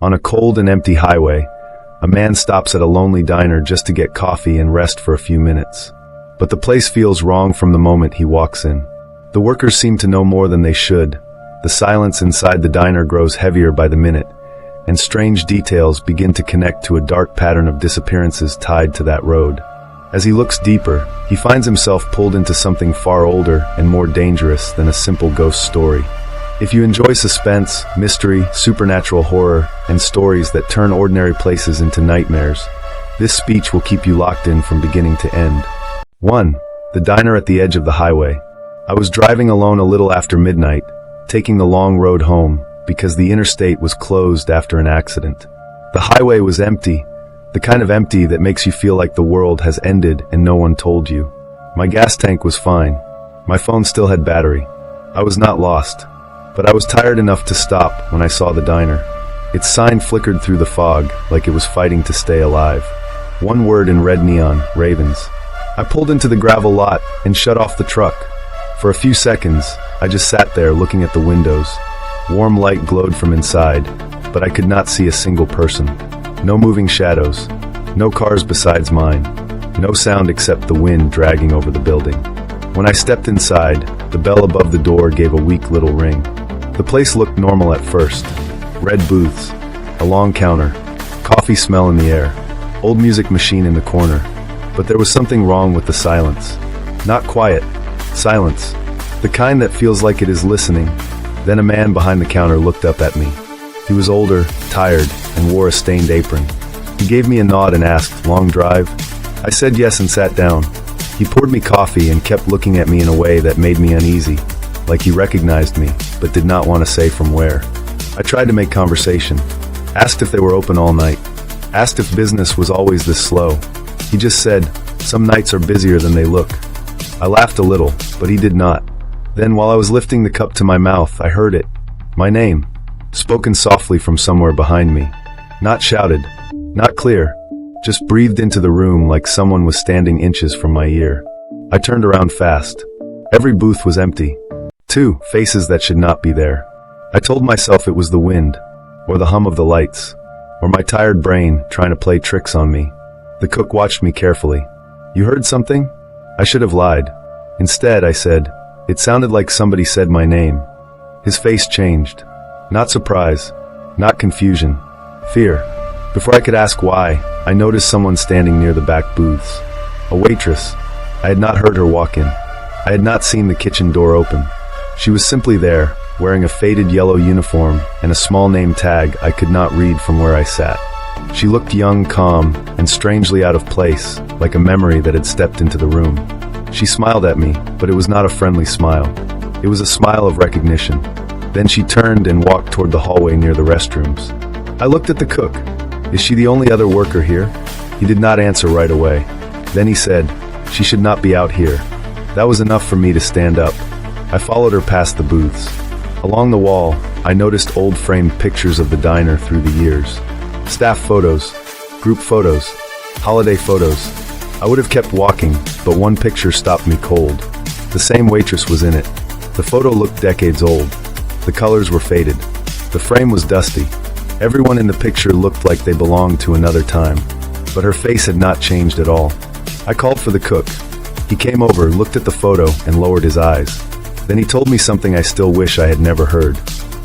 On a cold and empty highway, a man stops at a lonely diner just to get coffee and rest for a few minutes. But the place feels wrong from the moment he walks in. The workers seem to know more than they should. The silence inside the diner grows heavier by the minute, and strange details begin to connect to a dark pattern of disappearances tied to that road. As he looks deeper, he finds himself pulled into something far older and more dangerous than a simple ghost story. If you enjoy suspense, mystery, supernatural horror, and stories that turn ordinary places into nightmares, this speech will keep you locked in from beginning to end. 1. The diner at the edge of the highway. I was driving alone a little after midnight, taking the long road home, because the interstate was closed after an accident. The highway was empty, the kind of empty that makes you feel like the world has ended and no one told you. My gas tank was fine. My phone still had battery. I was not lost. But I was tired enough to stop when I saw the diner. Its sign flickered through the fog like it was fighting to stay alive. One word in red neon, Ravens. I pulled into the gravel lot and shut off the truck. For a few seconds, I just sat there looking at the windows. Warm light glowed from inside, but I could not see a single person. No moving shadows, no cars besides mine, no sound except the wind dragging over the building. When I stepped inside, the bell above the door gave a weak little ring. The place looked normal at first. Red booths, a long counter, coffee smell in the air, old music machine in the corner. But there was something wrong with the silence. Not quiet, silence. The kind that feels like it is listening. Then a man behind the counter looked up at me. He was older, tired, and wore a stained apron. He gave me a nod and asked, "Long drive?" I said yes and sat down. He poured me coffee and kept looking at me in a way that made me uneasy, like he recognized me, but did not want to say from where. I tried to make conversation, asked if they were open all night, asked if business was always this slow. He just said, "Some nights are busier than they look." I laughed a little, but he did not. Then while I was lifting the cup to my mouth, I heard it. My name, spoken softly from somewhere behind me. Not shouted, not clear, just breathed into the room like someone was standing inches from my ear. I turned around fast. Every booth was empty. 2 faces that should not be there. I told myself it was the wind, or the hum of the lights, or my tired brain trying to play tricks on me. The cook watched me carefully. "You heard something?" I should have lied. Instead, I said, "It sounded like somebody said my name." His face changed. Not surprise, not confusion, fear. Before I could ask why, I noticed someone standing near the back booths. A waitress. I had not heard her walk in. I had not seen the kitchen door open. She was simply there, wearing a faded yellow uniform and a small name tag I could not read from where I sat. She looked young, calm, and strangely out of place, like a memory that had stepped into the room. She smiled at me, but it was not a friendly smile. It was a smile of recognition. Then she turned and walked toward the hallway near the restrooms. I looked at the cook. "Is she the only other worker here?" He did not answer right away. Then he said, "She should not be out here." That was enough for me to stand up. I followed her past the booths. Along the wall, I noticed old framed pictures of the diner through the years. Staff photos, group photos, holiday photos. I would have kept walking, but one picture stopped me cold. The same waitress was in it. The photo looked decades old. The colors were faded. The frame was dusty. Everyone in the picture looked like they belonged to another time, but her face had not changed at all. I called for the cook. He came over, looked at the photo, and lowered his eyes. Then he told me something I still wish I had never heard.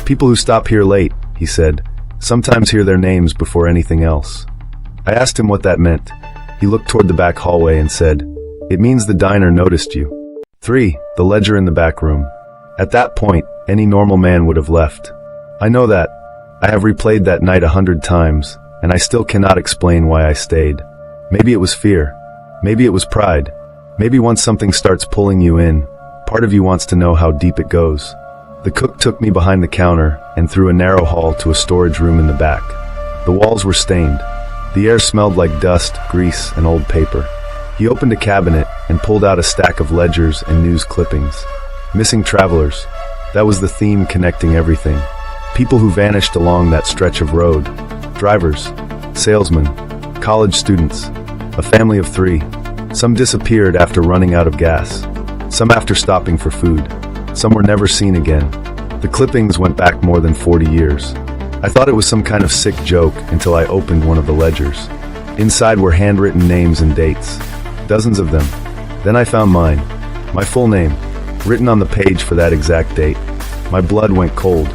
"People who stop here late," he said, "sometimes hear their names before anything else." I asked him what that meant. He looked toward the back hallway and said, "It means the diner noticed you." 3. The ledger in the back room. At that point, any normal man would have left. I know that. I have replayed that night 100 times, and I still cannot explain why I stayed. Maybe it was fear. Maybe it was pride. Maybe once something starts pulling you in, part of you wants to know how deep it goes. The cook took me behind the counter and through a narrow hall to a storage room in the back. The walls were stained. The air smelled like dust, grease, and old paper. He opened a cabinet and pulled out a stack of ledgers and news clippings. Missing travelers. That was the theme connecting everything. People who vanished along that stretch of road. Drivers, salesmen, college students, a family of 3. Some disappeared after running out of gas. Some after stopping for food. Some were never seen again. The clippings went back more than 40 years. I thought it was some kind of sick joke until I opened one of the ledgers. Inside were handwritten names and dates. Dozens of them. Then I found mine. My full name, written on the page for that exact date. My blood went cold.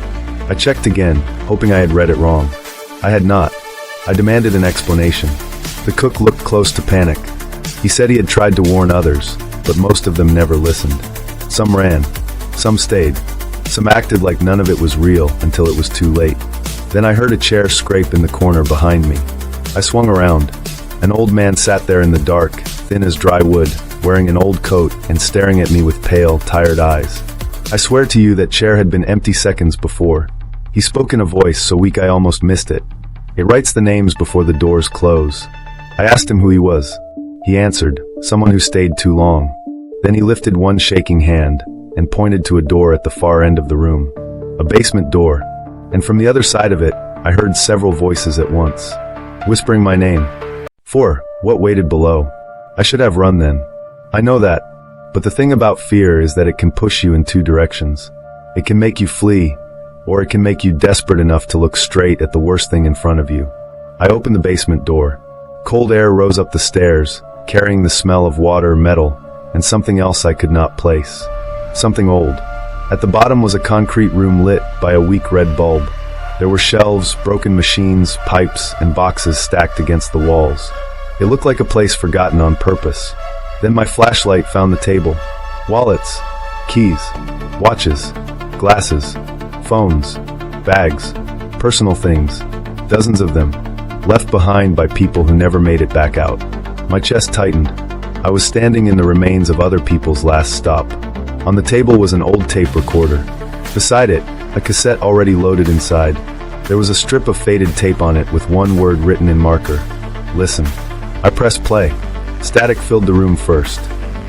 I checked again, hoping I had read it wrong. I had not. I demanded an explanation. The cook looked close to panic. He said he had tried to warn others, but most of them never listened. Some ran. Some stayed. Some acted like none of it was real until it was too late. Then I heard a chair scrape in the corner behind me. I swung around. An old man sat there in the dark, thin as dry wood, wearing an old coat and staring at me with pale, tired eyes. I swear to you that chair had been empty seconds before. He spoke in a voice so weak I almost missed it. It writes the names before the doors close. I asked him who he was. He answered, someone who stayed too long. Then he lifted one shaking hand and pointed to a door at the far end of the room. A basement door. And from the other side of it, I heard several voices at once, whispering my name. What waited below? I should have run then. I know that. But the thing about fear is that it can push you in two directions. It can make you flee, or it can make you desperate enough to look straight at the worst thing in front of you. I opened the basement door. Cold air rose up the stairs, carrying the smell of water, metal, and something else I could not place. Something old. At the bottom was a concrete room lit by a weak red bulb. There were shelves, broken machines, pipes, and boxes stacked against the walls. It looked like a place forgotten on purpose. Then my flashlight found the table. Wallets, keys, watches, glasses, phones, bags, personal things, dozens of them, left behind by people who never made it back out. My chest tightened. I was standing in the remains of other people's last stop. On the table was an old tape recorder. Beside it, a cassette already loaded inside. There was a strip of faded tape on it with one word written in marker. Listen. I pressed play. Static filled the room first.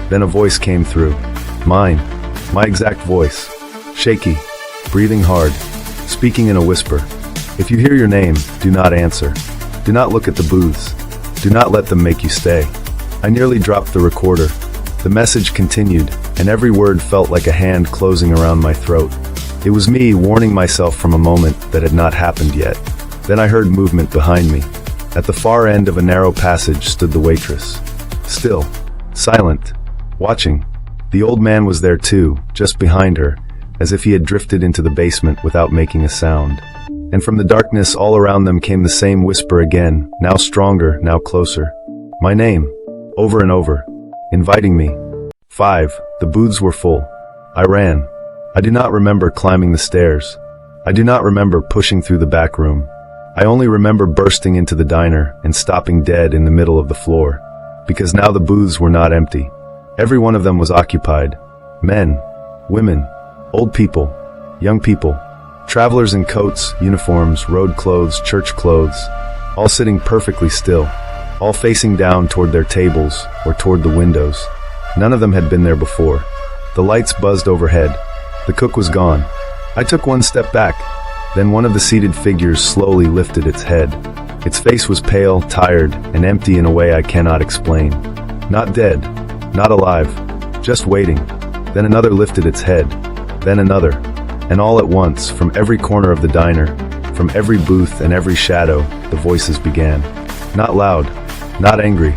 Then a voice came through. Mine. My exact voice. Shaky. Breathing hard. Speaking in a whisper. If you hear your name, do not answer. Do not look at the booths. Do not let them make you stay. I nearly dropped the recorder. The message continued, and every word felt like a hand closing around my throat. It was me warning myself from a moment that had not happened yet. Then I heard movement behind me. At the far end of a narrow passage stood the waitress. Still, silent, watching. The old man was there too, just behind her, as if he had drifted into the basement without making a sound. And from the darkness all around them came the same whisper again, now stronger, now closer. My name, over and over, inviting me. 5. The booths were full. I ran. I do not remember climbing the stairs. I do not remember pushing through the back room. I only remember bursting into the diner and stopping dead in the middle of the floor. Because now the booths were not empty. Every one of them was occupied. Men, women, old people, young people, travelers in coats, uniforms, road clothes, church clothes, all sitting perfectly still, all facing down toward their tables or toward the windows. None of them had been there before. The lights buzzed overhead. The cook was gone. I took one step back. Then one of the seated figures slowly lifted its head. Its face was pale, tired, and empty in a way I cannot explain. Not dead, not alive, just waiting. Then another lifted its head. Then another. And all at once, from every corner of the diner, from every booth and every shadow, the voices began. Not loud, not angry,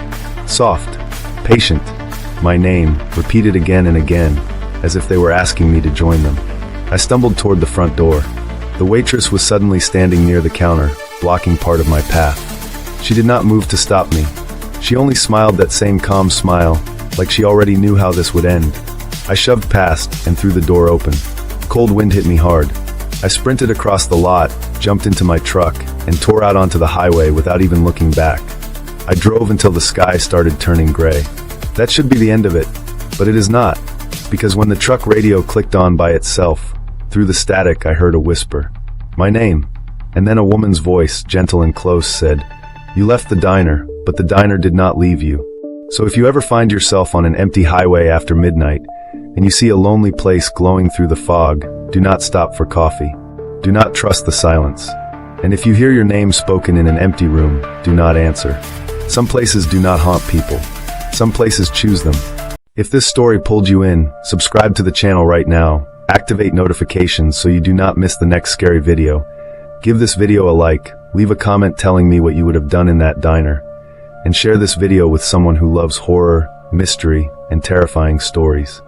soft, patient. My name, repeated again and again, as if they were asking me to join them. I stumbled toward the front door. The waitress was suddenly standing near the counter, blocking part of my path. She did not move to stop me. She only smiled that same calm smile, like she already knew how this would end. I shoved past and threw the door open. Cold wind hit me hard. I sprinted across the lot, jumped into my truck, and tore out onto the highway without even looking back. I drove until the sky started turning gray. That should be the end of it, but it is not, because when the truck radio clicked on by itself, through the static I heard a whisper. My name. And then a woman's voice, gentle and close, said, "You left the diner, but the diner did not leave you. So if you ever find yourself on an empty highway after midnight, and you see a lonely place glowing through the fog, do not stop for coffee. Do not trust the silence. And if you hear your name spoken in an empty room, do not answer. Some places do not haunt people. Some places choose them." If this story pulled you in, subscribe to the channel right now. Activate notifications so you do not miss the next scary video. Give this video a like, leave a comment telling me what you would have done in that diner, and share this video with someone who loves horror, mystery, and terrifying stories.